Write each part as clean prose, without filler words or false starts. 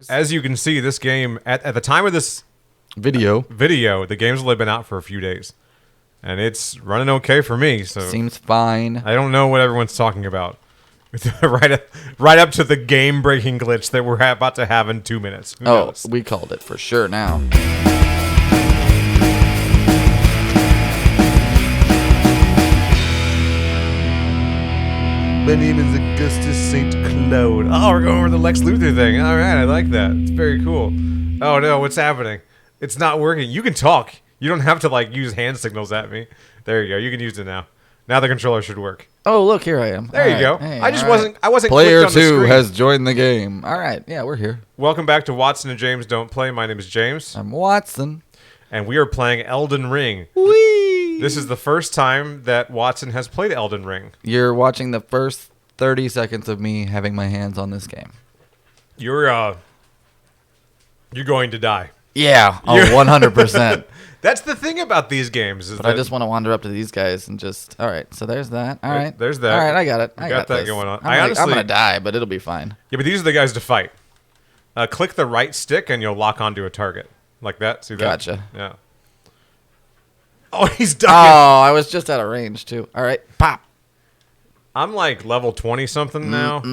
As you can see, this game at the time of this Video. the game's only been out for a few days, and it's running okay for me. So Seems fine. I don't know what everyone's talking about. right up to the game-breaking glitch that we're about to have in 2 minutes. Who knows? We called it for sure now. My name is Augustus St. Claude. Oh, we're going over the Lex Luthor thing. All right, I like that. It's very cool. Oh, no, what's happening? It's not working. You can talk. You don't have to, use hand signals at me. There you go. You can use it now. Now the controller should work. Oh, look, here I am. There you go. Hey, I just all right. I wasn't Player clicked on the 2 screen. has joined the game. All right. Yeah, we're here. Welcome back to Watson&James Don't Play. My name is James, I'm Watson. and we are playing Elden Ring. Whee! This is the first time that Watson has played Elden Ring. You're watching the first 30 seconds of me having my hands on this game. You're going to die. Yeah, 100%. That's the thing about these games. But I just want to wander up to these guys and just... All right, so there's that. All right. There's that. All right, I got it. I got that this. going on. I'm going to die, but it'll be fine. Yeah, but these are the guys to fight. Click the right stick and you'll lock onto a target. Like that. See that? Gotcha. Yeah. Oh, he's Oh, ducking. I was just out of range, too. All right, pop. I'm like level 20-something now.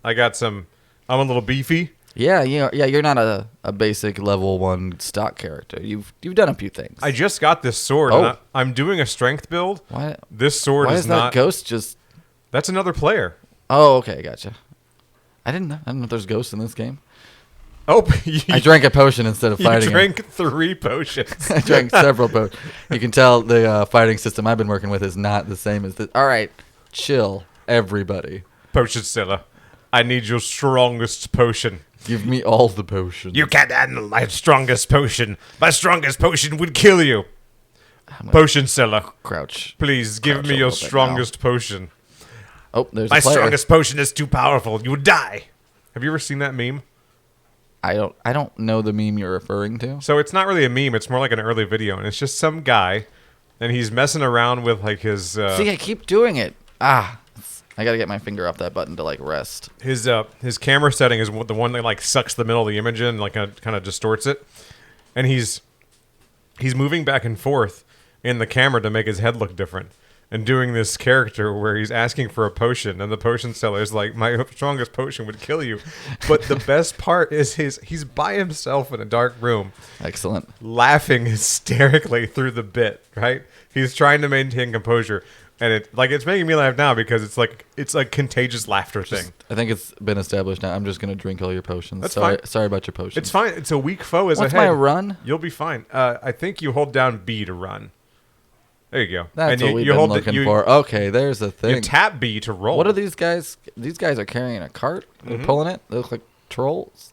I got some... I'm a little beefy. Yeah, you're not a basic level 1 stock character. You've done a few things. I just got this sword. Oh. And I'm doing a strength build. Why? This sword Why is is not... that ghost just... That's another player. Oh, okay, gotcha. I didn't know if there's ghosts in this game. Oh, I drank a potion instead of you fighting him. drank 3 potions. I drank several potions. You can tell the fighting system I've been working with is not the same as this. All right, chill, everybody. Potion seller. I need your strongest potion. Give me all the potions. You can't handle my strongest potion. My strongest potion would kill you. Potion seller. Crouch. Please give Crouch me a your little bit strongest potion. Oh, there's My a player. strongest potion is too powerful. You would die. Have you ever seen that meme? I don't know the meme you're referring to. So it's not really a meme. It's more like an early video. And it's just some guy. And he's messing around with his... See, I keep doing it. I gotta get my finger off that button to rest. His camera setting is the one that sucks the middle of the image in, kind of distorts it, and he's moving back and forth in the camera to make his head look different, and doing this character where he's asking for a potion, and the potion seller is like, "My strongest potion would kill you," but the best part is he's by himself in a dark room, Excellent. laughing hysterically through the bit. Right? He's trying to maintain composure. And it's making me laugh now because it's like contagious laughter thing. I think it's been established now. I'm just gonna drink all your potions. That's fine. Sorry about your potions. It's fine. It's a weak foe is What's ahead. my run? You'll be fine. I think you hold down B to run. There you go. That's and what we've been looking for. Okay, there's the You thing. tap B to roll. What are these guys? These guys are carrying a cart. They're pulling it. They look like trolls.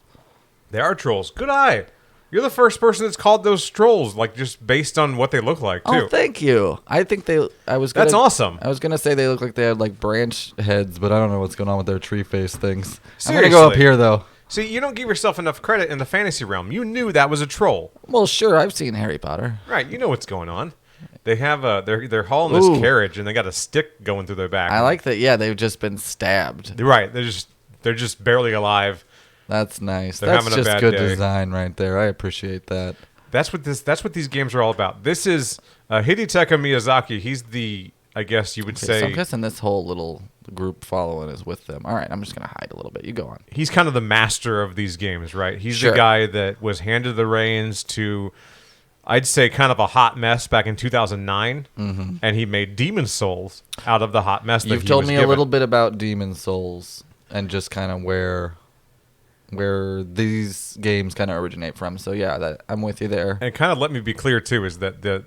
They are trolls. Good eye. You're the first person that's called those trolls, just based on what they look like, too. Oh, thank you. I think That's awesome. I was gonna say they look like they had branch heads, but I don't know what's going on with their tree face things. Seriously. I'm gonna go up here though. See, you don't give yourself enough credit in the fantasy realm. You knew that was a troll. Well, sure. I've seen Harry Potter. Right, you know what's going on. They have they're hauling this carriage, and they got a stick going through their back. I like that. Yeah, they've just been stabbed. Right, they're just barely alive. That's nice. They're That's having a just bad good day. design right there. I appreciate that. That's what these games are all about. This is Hidetaka Miyazaki. He's I guess you would Okay, say, so I'm guessing this whole little group following is with them. All right, I'm just gonna hide a little bit. You go on. he's kind of the master of these games, right? He's Sure. the guy that was handed the reins to, I'd say, kind of a hot mess back in 2009, and he made Demon Souls out of the hot mess that You've he told was me given. a little bit about Demon Souls and just kind of where these games kind of originate from. So yeah, I'm with you there. And kind of let me be clear too, is that the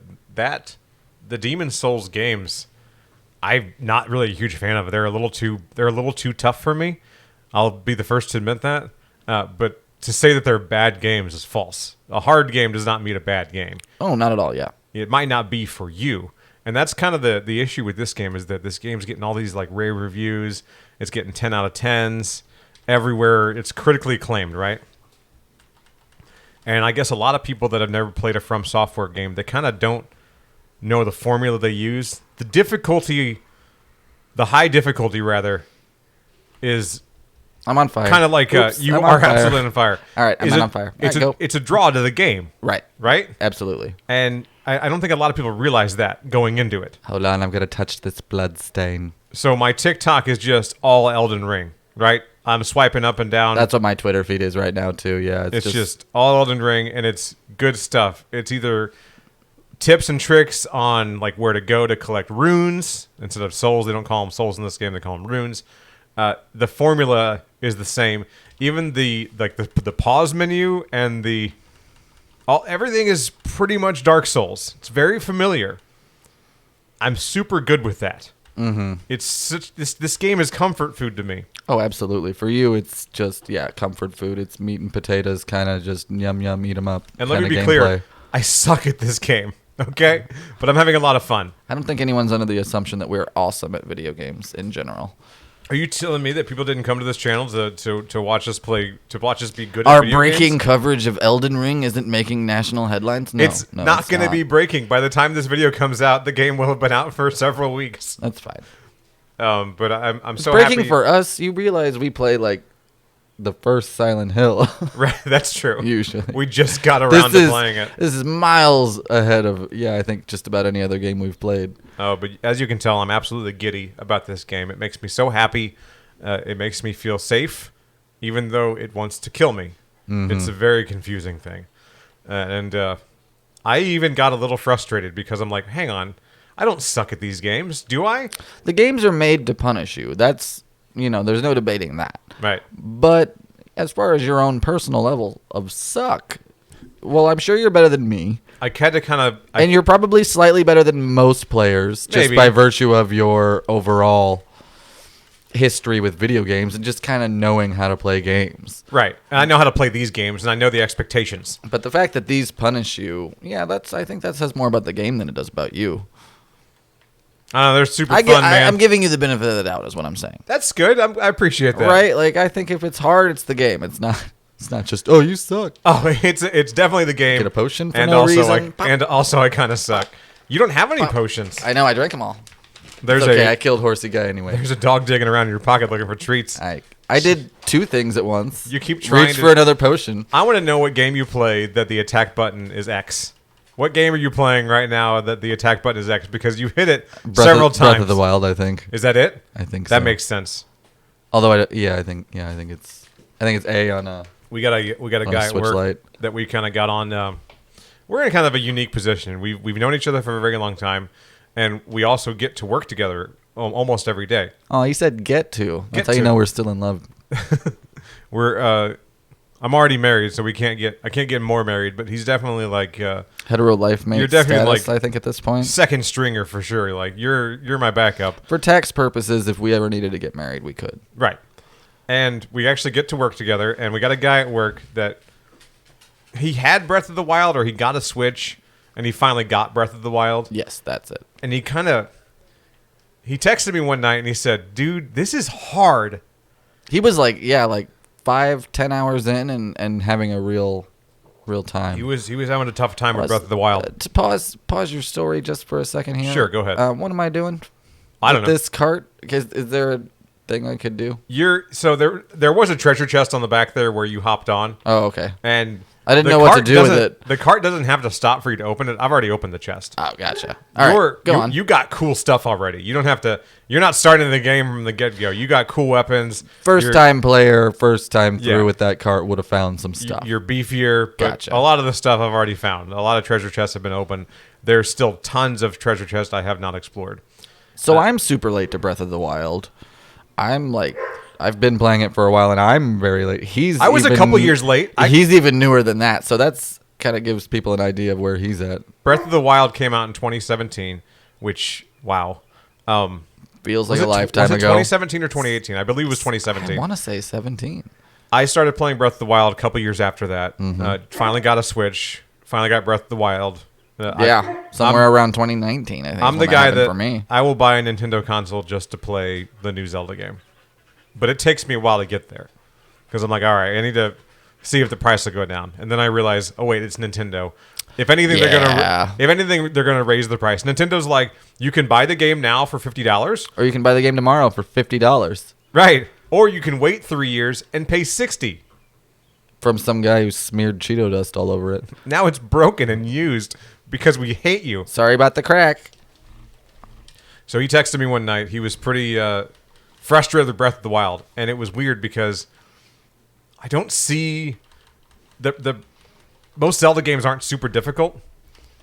Demon Souls games, I'm not really a huge fan of. They're a little too tough for me. I'll be the first to admit that. But to say that they're bad games is false. A hard game does not mean a bad game. Oh, not at all. Yeah. It might not be for you. And that's kind of the issue with this game, is that this game's getting all these rave reviews. It's getting 10 out of 10s everywhere. It's critically acclaimed, right? And I guess a lot of people that have never played a From Software game, they kind of don't know the formula they use. The high difficulty rather, is I'm on fire. Kind of like Oops, you I'm are on fire. absolutely on fire. All right, I'm on fire. It's, All right, go. it's a draw to the game, Right. right? Absolutely. And I don't think a lot of people realize that going into it. Hold on, I'm gonna touch this blood stain. So my TikTok is just all Elden Ring, right? I'm swiping up and down. That's what my Twitter feed is right now too. Yeah, It's just all Elden Ring, and it's good stuff. It's either tips and tricks on like where to go to collect runes instead of souls. They don't call them souls in this game; they call them runes. The formula is the same. Even the pause menu and everything is pretty much Dark Souls. It's very familiar. I'm super good with that. Mm-hmm. This game is comfort food to me. Oh, absolutely. For you, it's just comfort food. It's meat and potatoes, kind of just yum yum, eat 'em up. And let me be clear, I suck at this game. Okay, but I'm having a lot of fun. I don't think anyone's under the assumption that we're awesome at video games in general. Are you telling me that people didn't come to this channel to watch us play, to watch us be good Our at video breaking games? Coverage of Elden Ring isn't making national headlines? No, It's not going to be breaking. By the time this video comes out, the game will have been out for several weeks. That's fine. But I'm so breaking happy. for us. You realize we play like the first Silent Hill. Right, that's true. Usually. We just got around to playing it. This is miles ahead of, I think just about any other game we've played. Oh, but as you can tell, I'm absolutely giddy about this game. It makes me so happy. It makes me feel safe, even though it wants to kill me. Mm-hmm. It's a very confusing thing. And I even got a little frustrated because I'm like, hang on, I don't suck at these games, do I? The games are made to punish you. That's, there's no debating that. Right. But as far as your own personal level of suck, well, I'm sure you're better than me. I had to kind of... And you're probably slightly better than most players, just Maybe. by virtue of your overall history with video games and just kind of knowing how to play games. Right. And I know how to play these games, and I know the expectations. But the fact that these punish you, I think that says more about the game than it does about you. I don't know, they're super fun, man. I'm giving you the benefit of the doubt is what I'm saying. That's good. I appreciate that. Right? Like, I think if it's hard, it's the game. It's not just, oh, you suck. Oh, it's definitely the game. Get a potion for and no also reason. I kind of suck. You don't have any potions. I know, I drank them all. There's It's okay, I killed Horsey Guy anyway. There's a dog digging around in your pocket looking for treats. I did two things at once. You keep trying Reach for another potion. I want to know what game you play that the attack button is X. What game are you playing right now that the attack button is X? Because you hit it several times. Breath of the Wild, I think. Is that it? I think that so. makes sense. Although I think it's A on we got a guy at Switch work Lite. that we kind of got on. We're in kind of a unique position. We've known each other for a very long time, and we also get to work together almost every day. Oh, he said get to. That's how you know we're still in love. I'm already married, so I can't get more married, but he's definitely like hetero life mate. You're definitely status, I think at this point. Second stringer for sure. Like you're my backup. For tax purposes, if we ever needed to get married, we could. Right. And we actually get to work together, and we got a guy at work that he had Breath of the Wild, or he got a Switch, and he finally got Breath of the Wild. Yes, that's it. And he texted me one night and he said, "Dude, this is hard." He was like 5-10 hours in and having a real time. He was having a tough time with Breath of the Wild. To pause your story just for a second here. Sure, go ahead. What am I doing? I don't know. This cart? Is there a thing I could do? There was a treasure chest on the back there where you hopped on. Oh, okay. And I didn't know what to do with it. The cart doesn't have to stop for you to open it. I've already opened the chest. Oh, gotcha. All right, go on. You got cool stuff already. You don't have to. You're not starting the game from the get-go. You got cool weapons. First time player, first time through with that cart would have found some stuff. You're beefier, but Gotcha. a lot of the stuff I've already found. A lot of treasure chests have been opened. There's still tons of treasure chests I have not explored. So I'm super late to Breath of the Wild. I've been playing it for a while, and I'm very late. I was a couple years late. He's even newer than that, so that's kind of gives people an idea of where he's at. Breath of the Wild came out in 2017, which, wow. Feels like a lifetime ago. 2017 or 2018? I believe it was 2017. I want to say 17. I started playing Breath of the Wild a couple years after that. Finally got a Switch. Finally got Breath of the Wild. Somewhere around 2019, I think. I'm the guy that for me. I will buy a Nintendo console just to play the new Zelda game. But it takes me a while to get there. Because I'm like, all right, I need to see if the price will go down. And then I realize, oh, wait, it's Nintendo. If anything, they're gonna raise the price. Nintendo's like, you can buy the game now for $50. Or you can buy the game tomorrow for $50. Right. Or you can wait 3 years and pay $60. From some guy who smeared Cheeto dust all over it. Now it's broken and used because we hate you. Sorry about the crack. So he texted me one night. He was pretty frustrated with Breath of the Wild. And it was weird because I don't see... The most Zelda games aren't super difficult.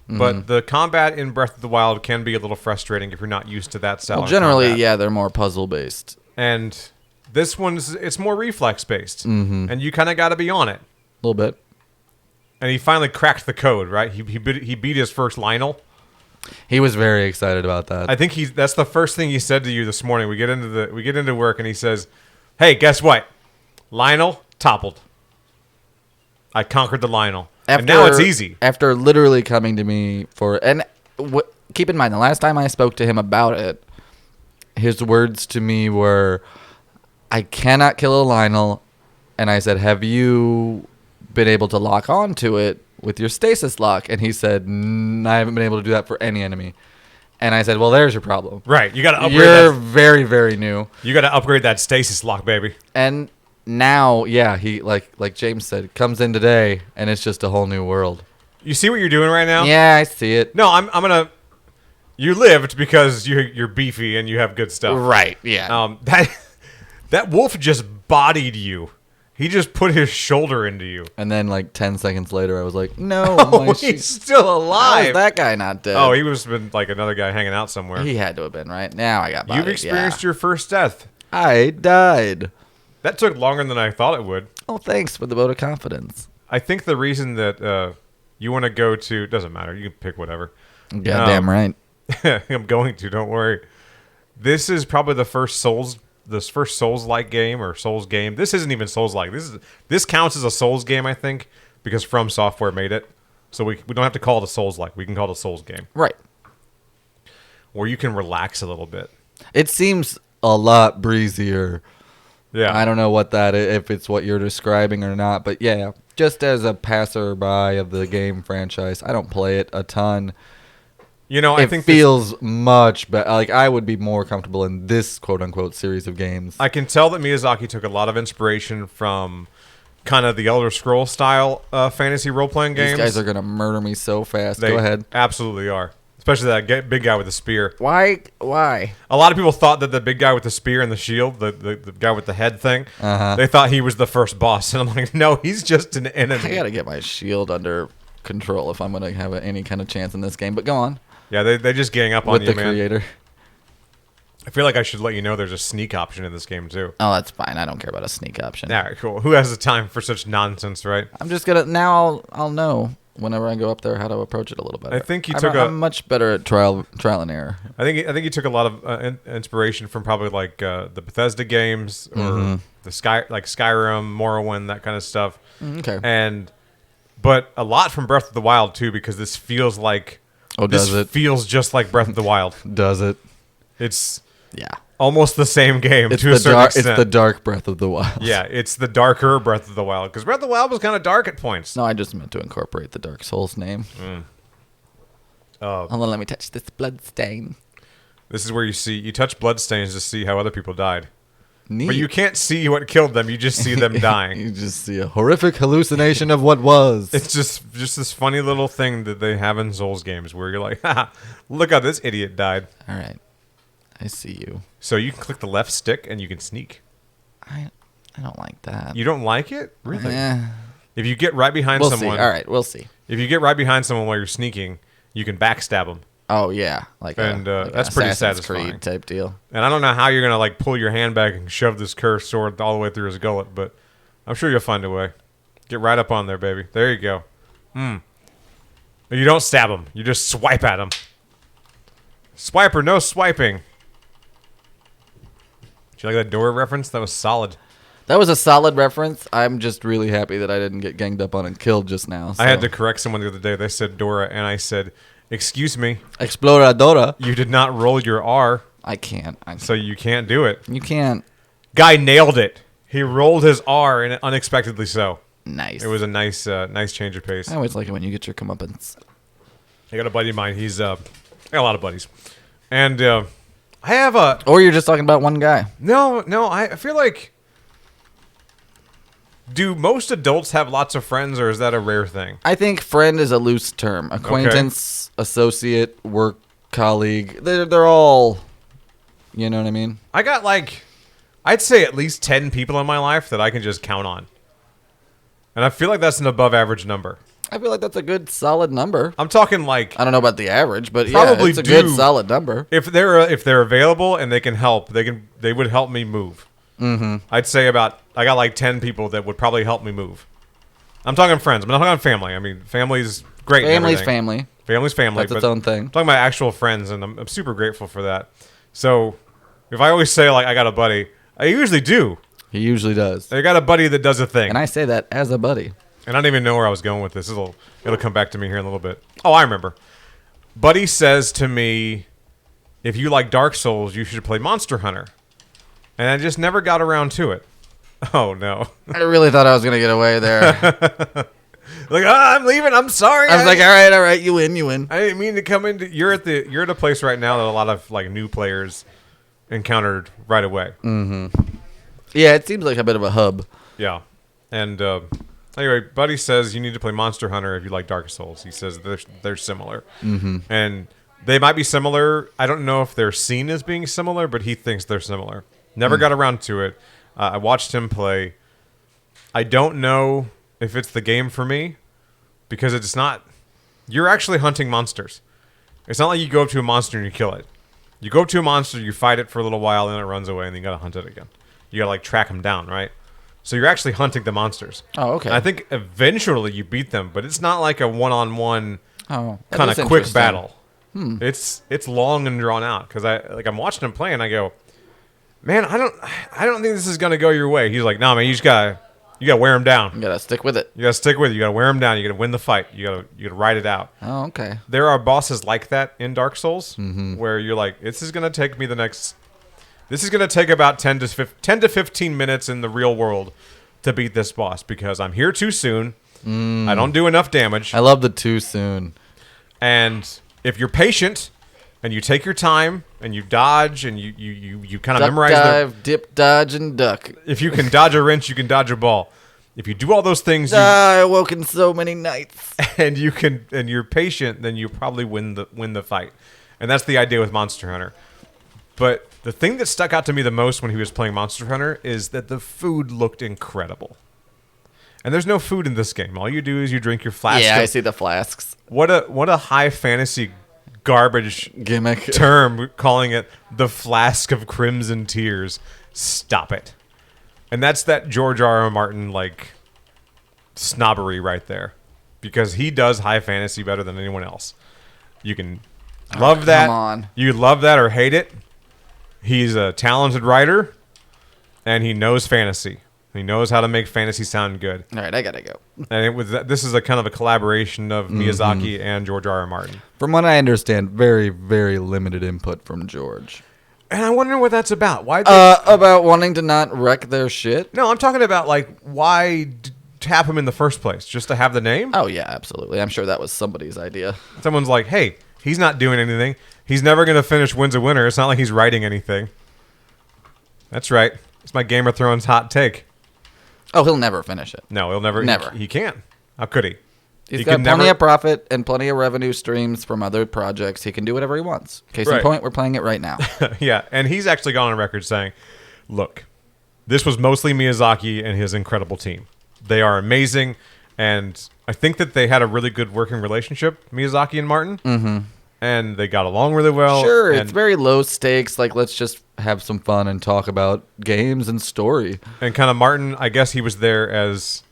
But the combat in Breath of the Wild can be a little frustrating if you're not used to that style. Well, of generally, combat. yeah, they're more puzzle based. And this it's more reflex based, and you kind of got to be on it. A little bit. And he finally cracked the code, right? He beat his first Lionel. He was very excited about that. I think that's the first thing he said to you this morning. We get into work, and he says, "Hey, guess what? Lionel toppled. I conquered the Lionel." And now it's easy. After literally coming to me keep in mind, the last time I spoke to him about it, his words to me were, "I cannot kill a Lionel," and I said, "Have you been able to lock onto it with your stasis lock?" And he said, "I haven't been able to do that for any enemy." And I said, "Well, there's your problem. Right, you got to upgrade. You're very, very new. You got to upgrade that stasis lock, baby." And now, yeah, he like James said, comes in today, and it's just a whole new world. You see what you're doing right now? Yeah, I see it. No, I'm gonna. You lived because you're beefy and you have good stuff. Right? Yeah. That wolf just bodied you. He just put his shoulder into you. And then, like 10 seconds later, I was like, "No, Oh, he's still How alive. is that guy not dead?" Oh, he was been like another guy hanging out somewhere. He had to have been right. Now I got bodied. You've experienced your first death. I died. That took longer than I thought it would. Oh, thanks for the vote of confidence. I think the reason that you want to go to doesn't matter. You can pick whatever. Goddamn right. I'm going to. Don't worry. This is probably the first Souls-like game or Souls game. This isn't even Souls-like. This counts as a Souls game, I think, because From Software made it. So we don't have to call it a Souls-like. We can call it a Souls game. Right. Where you can relax a little bit. It seems a lot breezier. Yeah. I don't know what that is, if it's what you're describing or not, but yeah, just as a passerby of the game franchise, I don't play it a ton. You know, I It think feels much better. Like, I would be more comfortable in this quote-unquote series of games. I can tell that Miyazaki took a lot of inspiration from kind of the Elder Scroll style fantasy role-playing games. These guys are going to murder me so fast. They Go ahead. absolutely are. Especially that big guy with the spear. Why? A lot of people thought that the big guy with the spear and the shield, the guy with the head thing, they thought he was the first boss. And I'm like, no, he's just an enemy. I got to get my shield under control if I'm going to have any kind of chance in this game. But go on. Yeah, they just gang up on With you, the man. creator. I feel like I should let you know there's a sneak option in this game, too. Oh, that's fine. I don't care about a sneak option. All right, cool. Who has the time for such nonsense, right? I'm just going to... Now I'll know whenever I go up there how to approach it a little better. I think I'm much better at trial and error. I think he took a lot of inspiration from probably like the Bethesda games or the Skyrim, Morrowind, that kind of stuff. Okay. But a lot from Breath of the Wild too, because this feels like feels just like Breath of the Wild. Does it? It's Yeah. almost the same game It's to a certain extent. It's the dark Breath of the Wild. Yeah, it's the darker Breath of the Wild because Breath of the Wild was kind of dark at points. No, I just meant to incorporate the Dark Souls name. Hold on, let me touch this blood stain. This is where you touch bloodstains to see how other people died. Neat. But you can't see what killed them. You just see them dying. You just see a horrific hallucination of what was. It's just this funny little thing that they have in Souls games where you're like, haha, look how this idiot died. All right. I see you. So you can click the left stick and you can sneak. I don't like that. You don't like it? Really? Eh. If you get right behind We'll someone. see. All right, we'll see. If you get right behind someone while you're sneaking, you can backstab them. Oh, yeah. Like that's pretty Assassin's satisfying. Creed type deal. And I don't know how you're going to like pull your hand back and shove this cursed sword all the way through his gullet, but I'm sure you'll find a way. Get right up on there, baby. There you go. You don't stab him. You just swipe at him. Swipe or no swiping. Did you like that Dora reference? That was solid. That was a solid reference. I'm just really happy that I didn't get ganged up on and killed just now. So. I had to correct someone the other day. They said Dora, and I said, excuse me. Exploradora. You did not roll your R. I can't. So you can't do it. You can't. Guy nailed it. He rolled his R, and unexpectedly so. Nice. It was a nice change of pace. I always like it when you get your comeuppance. I got a buddy of mine. I got a lot of buddies. And I have a... Or you're just talking about one guy. No, I feel like Do most adults have lots of friends, or is that a rare thing? I think friend is a loose term. Acquaintance, associate, work colleague. They're all, you know what I mean? I got I'd say at least 10 people in my life that I can just count on. And I feel like that's an above average number. I feel like that's a good solid number. I'm talking like I don't know about the average, but Probably yeah, it's a good solid number. if they're available and they can help, they would help me move. Mm-hmm. I'd say I got like 10 people that would probably help me move. I'm talking friends. I'm not talking family. I mean, family's great. Family's family. Family's family. That's its own thing. I'm talking about actual friends, and I'm super grateful for that. So if I always say like I got a buddy, I usually do. He usually does. I got a buddy that does a thing. And I say that as a buddy. And I don't even know where I was going with this. It'll come back to me here in a little bit. Oh, I remember. Buddy says to me, if you like Dark Souls, you should play Monster Hunter. And I just never got around to it. Oh, no. I really thought I was going to get away there. Like, I'm leaving. I'm sorry. I was like, all right, you win. I didn't mean to come into. You're at a place right now that a lot of like new players encountered right away. Yeah, it seems like a bit of a hub. Yeah, and anyway, Buddy says you need to play Monster Hunter if you like Dark Souls. He says they're similar, and they might be similar. I don't know if they're seen as being similar, but he thinks they're similar. Never got around to it. I watched him play. I don't know if it's the game for me because it's not. You're actually hunting monsters. It's not like you go up to a monster and you kill it. You go up to a monster, you fight it for a little while, and then it runs away, and then you gotta hunt it again. You gotta like track them down, right? So you're actually hunting the monsters. Oh, okay. And I think eventually you beat them, but it's not like a one-on-one kind of quick battle. It's long and drawn out because I'm watching him play and I go, man, I don't think this is gonna go your way. He's like, nah, man, you gotta wear him down. You gotta stick with it. You gotta stick with it. You gotta wear him down. You gotta win the fight. You gotta ride it out. Oh, okay. There are bosses like that in Dark Souls where you're like, this is gonna take me This is going to take about 10 to 15 minutes in the real world to beat this boss because I'm here too soon. I don't do enough damage. I love the too soon. And if you're patient and you take your time and you dodge and you kind of memorize dive, dip, dodge, and duck. If you can dodge a wrench, you can dodge a ball. If you do all those things, I woke in so many nights. And you're patient, then you probably win the fight. And that's the idea with Monster Hunter. But the thing that stuck out to me the most when he was playing Monster Hunter is that the food looked incredible. And there's no food in this game. All you do is you drink your flask. Yeah, I see the flasks. What a high fantasy garbage gimmick term, calling it the flask of crimson tears. Stop it. And that's that George R. R. Martin like snobbery right there. Because he does high fantasy better than anyone else. You can love that. Come on. You love that or hate it. He's a talented writer, and he knows fantasy. He knows how to make fantasy sound good. All right, I gotta go. And this is a kind of a collaboration of Miyazaki and George R. R. Martin. From what I understand, very, very limited input from George. And I wonder what that's about. Why? About wanting to not wreck their shit? No, I'm talking about like why tap him in the first place, just to have the name. Oh yeah, absolutely. I'm sure that was somebody's idea. Someone's like, hey, he's not doing anything. He's never going to finish Winds of Winter. It's not like he's writing anything. That's right. It's my Game of Thrones hot take. Oh, he'll never finish it. No, he'll never. Never. He can't. How could he? He's got plenty of profit and plenty of revenue streams from other projects. He can do whatever he wants. Case in point, we're playing it right now. Yeah, and he's actually gone on record saying, look, this was mostly Miyazaki and his incredible team. They are amazing, and I think that they had a really good working relationship, Miyazaki and Martin. Mm-hmm. And they got along really well. Sure, it's very low stakes. Like, let's just have some fun and talk about games and story. And kind of Martin, I guess he was there as...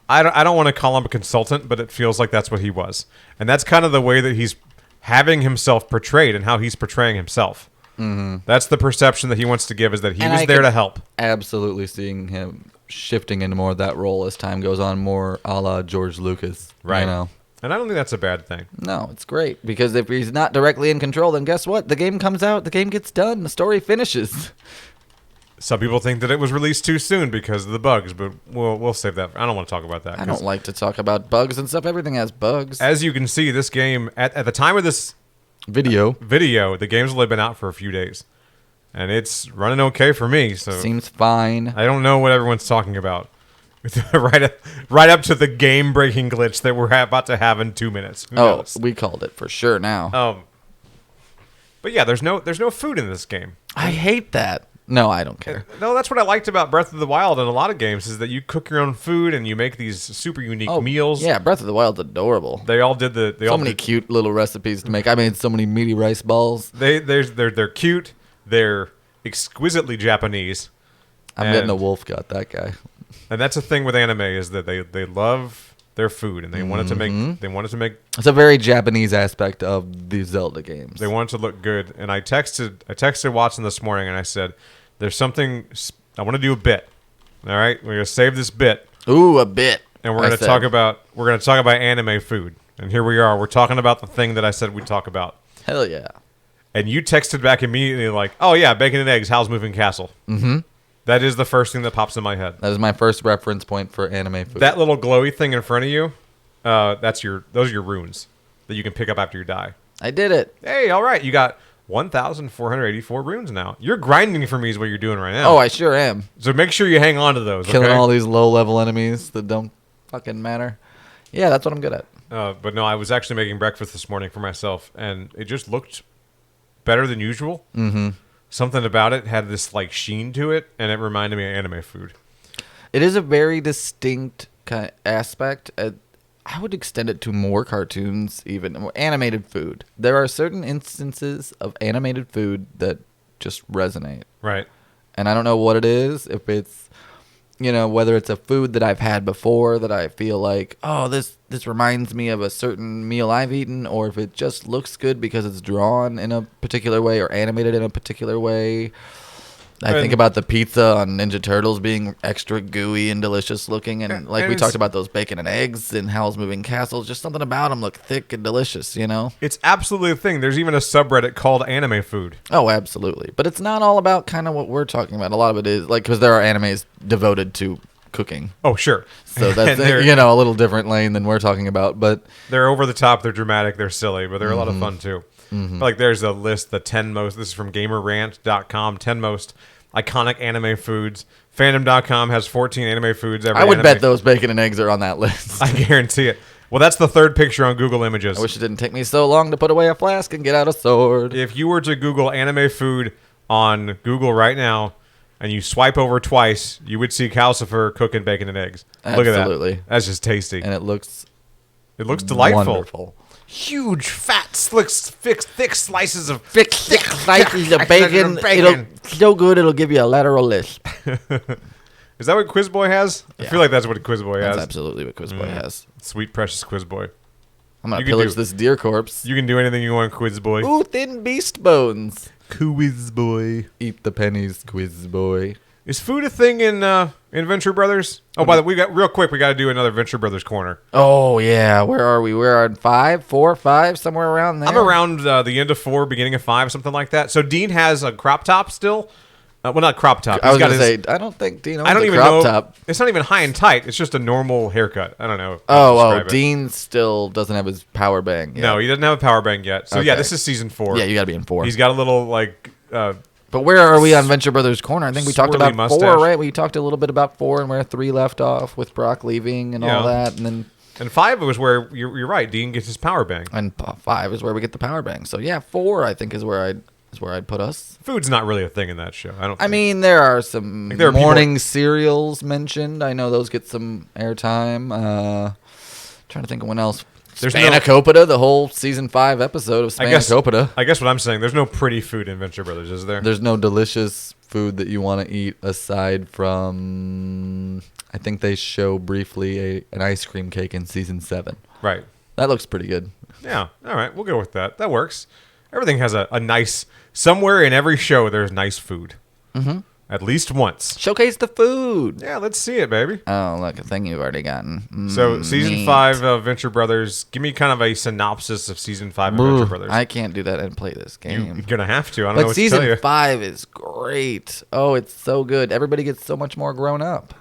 I don't want to call him a consultant, but it feels like that's what he was. And that's kind of the way that he's having himself portrayed and how he's portraying himself. Mm-hmm. That's the perception that he wants to give, is that he was there to help. Absolutely seeing him shifting into more of that role as time goes on, more a la George Lucas. Right. You know? And I don't think that's a bad thing. No, it's great. Because if he's not directly in control, then guess what? The game comes out, the game gets done, the story finishes. Some people think that it was released too soon because of the bugs, but we'll save that. I don't want to talk about that. I don't like to talk about bugs and stuff. Everything has bugs. As you can see, this game, at the time of this video, the game's only been out for a few days. And it's running okay for me. So seems fine. I don't know what everyone's talking about. right up to the game-breaking glitch that we're about to have in 2 minutes. Who knows? We called it for sure now. But yeah, there's no food in this game. I hate that. No, I don't care. No, that's what I liked about Breath of the Wild and a lot of games is that you cook your own food and you make these super unique meals. Yeah, Breath of the Wild's adorable. They all did so many cute little recipes to make. I made so many meaty rice balls. They're cute. They're exquisitely Japanese. I'm getting a wolf gut, that guy. And that's the thing with anime is that they love their food and they wanted to make It's a very Japanese aspect of the Zelda games. They want it to look good. And I texted Watson this morning and I said, there's something I want to do a bit. All right? We're going to save this bit. Ooh, a bit. And we're going to talk about anime food. And here we are. We're talking about the thing that I said we'd talk about. Hell yeah. And you texted back immediately like, "Oh yeah, bacon and eggs, Howl's Moving Castle." Mm-hmm. That is the first thing that pops in my head. That is my first reference point for anime food. That little glowy thing in front of you, those are your runes that you can pick up after you die. I did it. Hey, all right. You got 1,484 runes now. You're grinding for me is what you're doing right now. Oh, I sure am. So make sure you hang on to those. Killing okay? all these low-level enemies that don't fucking matter. Yeah, that's what I'm good at. But no, I was actually making breakfast this morning for myself, and it just looked better than usual. Mm-hmm. Something about it had this like sheen to it, and it reminded me of anime food. It is a very distinct kind of aspect. I would extend it to more cartoons, even more animated food. There are certain instances of animated food that just resonate. Right. And I don't know what it is. If it's, whether it's a food that I've had before that I feel like, oh, this reminds me of a certain meal I've eaten, or if it just looks good because it's drawn in a particular way or animated in a particular way. I think about the pizza on Ninja Turtles being extra gooey and delicious looking. And we talked about those bacon and eggs in Howl's Moving Castle. Just something about them look thick and delicious, It's absolutely a thing. There's even a subreddit called anime food. Oh, absolutely. But it's not all about kind of what we're talking about. A lot of it is, because there are animes devoted to cooking. Oh, sure. So that's, a little different lane than we're talking about. But they're over the top, they're dramatic, they're silly, but they're a lot of fun, too. Mm-hmm. Like there's a list, the 10 most, this is from GamerRant.com, 10 most iconic anime foods. Fandom.com has 14 anime foods. I would bet those bacon and eggs are on that list. I guarantee it. Well, that's the third picture on Google Images. I wish it didn't take me so long to put away a flask and get out a sword. If you were to Google anime food on Google right now, and you swipe over twice, you would see Calcifer cooking bacon and eggs. Absolutely. Look at that. That's just tasty. And it looks delightful. Wonderful. Huge, fat, thick slices of thick slices of bacon. It'll so good it'll give you a lateral lisp. Is that what Quiz Boy has? Yeah. I feel like that's what Quiz Boy has. That's absolutely what Quiz Boy has. Sweet, precious Quiz Boy. I'm gonna pillage this deer corpse. You can do anything you want, Quiz Boy. Ooh, thin beast bones. Quiz Boy. Eat the pennies, Quiz Boy. Is food a thing in Venture Brothers? Oh, by the way, we got to do another Venture Brothers corner. Oh yeah, where are we? We're on 4, 5, somewhere around there. I'm around the end of 4, beginning of 5, something like that. So Dean has a crop top still. Well, not crop top. I was gonna say, I don't think Dean owns a crop top. It's not even high and tight. It's just a normal haircut. I don't know. Dean still doesn't have his power bang yet. No, he doesn't have a power bang yet. So yeah, this is season 4. Yeah, you gotta be in 4. He's got a little But where are we on Venture Brothers Corner? I think we talked about mustache. 4, right? We talked a little bit about 4 and where 3 left off with Brock leaving and all that, and then 5 was where you're right. Dean gets his power bang, and 5 is where we get the power bang. So yeah, 4 I think is where I'd put us. Food's not really a thing in that show. I mean, there are some morning cereals mentioned. I know those get some airtime. Trying to think of one else. There's Spanakopita, the whole season 5 episode of Spanakopita. I guess what I'm saying, there's no pretty food in Venture Brothers, is there? There's no delicious food that you want to eat aside from, I think they show briefly an ice cream cake in season 7. Right. That looks pretty good. Yeah. All right. We'll go with that. That works. Everything has a nice, somewhere in every show there's nice food. Mm-hmm. At least once. Showcase the food. Yeah, let's see it, baby. Oh, look, a thing you've already gotten. So, season 5 of Venture Brothers. Give me kind of a synopsis of season 5 of Venture Brothers. I can't do that and play this game. You're going to have to. I don't know what to tell you. But season 5 is great. Oh, it's so good. Everybody gets so much more grown up.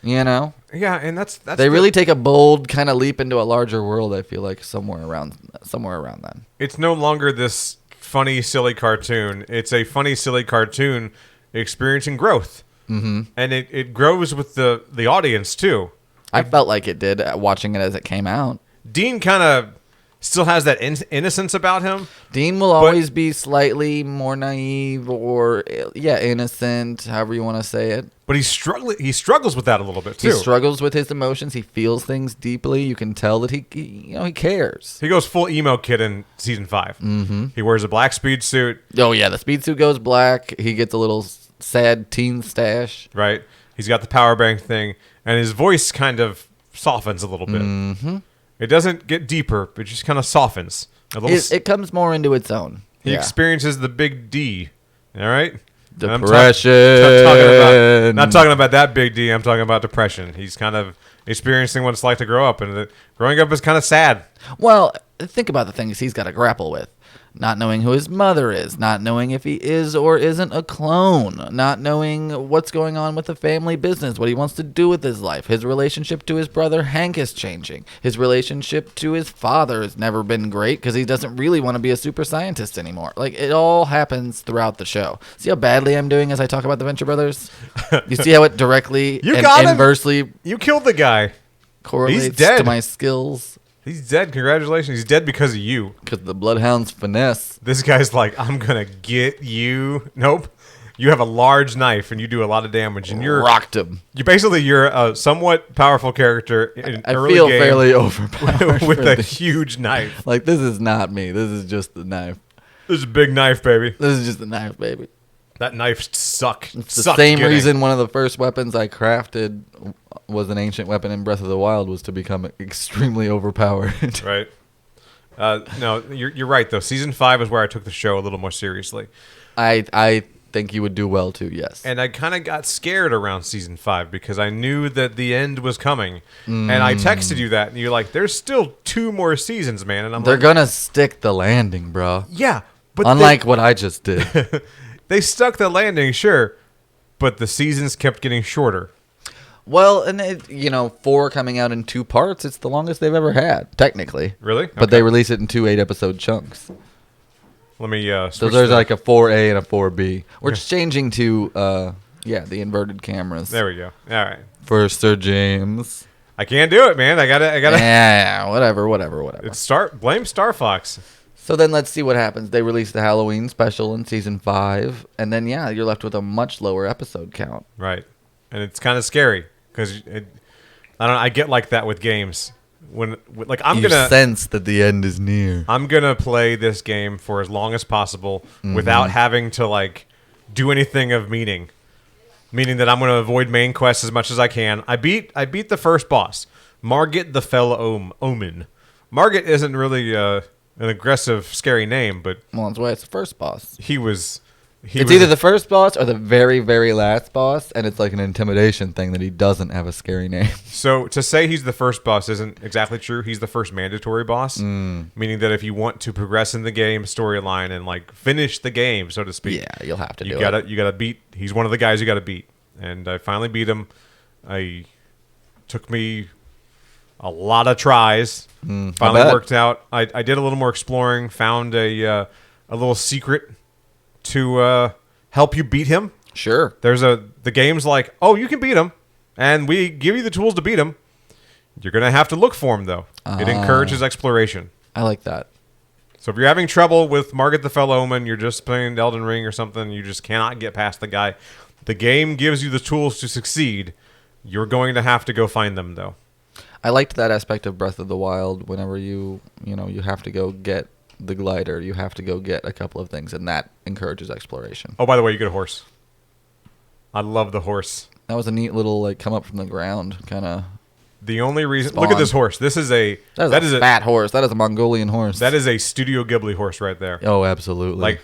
Yeah, and that's they really take a bold kind of leap into a larger world, I feel like, somewhere around then. It's no longer this funny, silly cartoon. It's a funny, silly cartoon experiencing growth. and it grows with the audience too. I felt like it did watching it as it came out. Dean kind of still has that innocence about him. Dean will always be slightly more naive or, innocent, however you want to say it. But he struggles with that a little bit too. He struggles with his emotions. He feels things deeply. You can tell that he cares. He goes full emo kid in season 5. Mm-hmm. He wears a black speed suit. Oh yeah, the speed suit goes black. He gets a little sad teen stash. Right. He's got the power bank thing, and his voice kind of softens a little bit. Mm-hmm. It doesn't get deeper, but just kind of softens a little. It comes more into its own. He experiences the big D. All right. Depression. Not talking about that big D. I'm talking about depression. He's kind of experiencing what it's like to grow up, and growing up is kind of sad. Well, think about the things he's got to grapple with. Not knowing who his mother is, not knowing if he is or isn't a clone, not knowing what's going on with the family business, what he wants to do with his life. His relationship to his brother Hank is changing. His relationship to his father has never been great because he doesn't really want to be a super scientist anymore. Like, it all happens throughout the show. See how badly I'm doing as I talk about the Venture Brothers? You see how it directly and inversely You killed the guy. Correlates He's dead. to my skills. He's dead. Congratulations. He's dead because of you. Because the Bloodhound's finesse. This guy's like, I'm going to get you. Nope. You have a large knife and you do a lot of damage. And rocked him. You're a somewhat powerful character in I early feel game fairly overpowered with a huge knife. Like, this is not me. This is just the knife. This is a big knife, baby. This is just the knife, baby. That knife sucks. It's the same reason one of the first weapons I crafted was an ancient weapon in Breath of the Wild was to become extremely overpowered. Right. No, you're right though. Season 5 is where I took the show a little more seriously. I think you would do well too. Yes. And I kind of got scared around season 5 because I knew that the end was coming. And I texted you that, and you're like, "There's still 2 more seasons, man." And they're gonna stick the landing, bro. Yeah, but unlike what I just did. They stuck the landing, sure, but the seasons kept getting shorter. Well, and 4 coming out in 2 parts, it's the longest they've ever had, technically. Really? But they release it in 2 8-episode chunks. Let me so there's like a 4A and a 4B. We're changing to, the inverted cameras. There we go. All right. For Sir James. I can't do it, man. I gotta. Yeah, whatever. It's blame Star Fox. So then let's see what happens. They release the Halloween special in season 5, and then you're left with a much lower episode count. Right, and it's kind of scary because I get like that with games. When I'm gonna sense that the end is near. I'm gonna play this game for as long as possible without having to do anything of meaning. Meaning that I'm gonna avoid main quests as much as I can. I beat the first boss, Margit the Fell Omen. Margit isn't really an aggressive, scary name, but that's why it's the first boss. It's either the first boss or the very, very last boss, and it's like an intimidation thing that he doesn't have a scary name. So to say he's the first boss isn't exactly true. He's the first mandatory boss, meaning that if you want to progress in the game storyline and finish the game, so to speak, you'll have to you gotta beat. He's one of the guys you gotta beat, and I finally beat him. Took me a lot of tries. Finally worked out. I did a little more exploring. Found a little secret to help you beat him. Sure. The game's like, oh, you can beat him, and we give you the tools to beat him. You're gonna have to look for him though. It encourages exploration. I like that. So if you're having trouble with Margit the Fell Omen, you're just playing Elden Ring or something, you just cannot get past the guy. The game gives you the tools to succeed. You're going to have to go find them though. I liked that aspect of Breath of the Wild. Whenever you have to go get the glider, you have to go get a couple of things, and that encourages exploration. Oh, by the way, you get a horse. I love the horse. That was a neat little come up from the ground kind of. The only reason, look at this horse. That is a fat horse. That is a Mongolian horse. That is a Studio Ghibli horse right there. Oh, absolutely.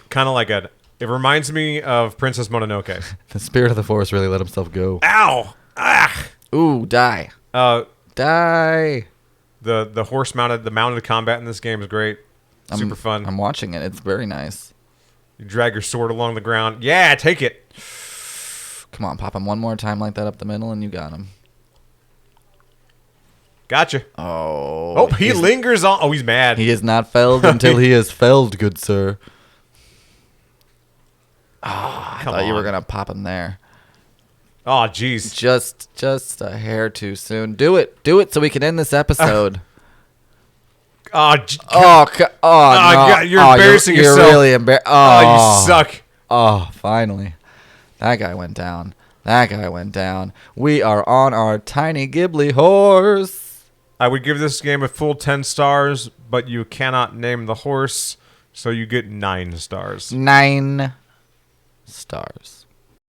It reminds me of Princess Mononoke. The spirit of the forest really let himself go. Ow! Ah! Ooh, die. Die. The mounted combat in this game is great. Super fun. I'm watching it. It's very nice. You drag your sword along the ground. Yeah, take it. Come on, pop him one more time like that up the middle, and you got him. Gotcha. Oh, he lingers on. Oh, he's mad. He is not felled until he is felled, good sir. I thought you were going to pop him there. Oh, jeez. Just a hair too soon. Do it so we can end this episode. Oh, No. God, you're embarrassing yourself. You're really embarrassed. Oh, you suck. Oh, finally. That guy went down. We are on our tiny Ghibli horse. I would give this game a full 10 stars, but you cannot name the horse, so you get 9 stars. 9 stars.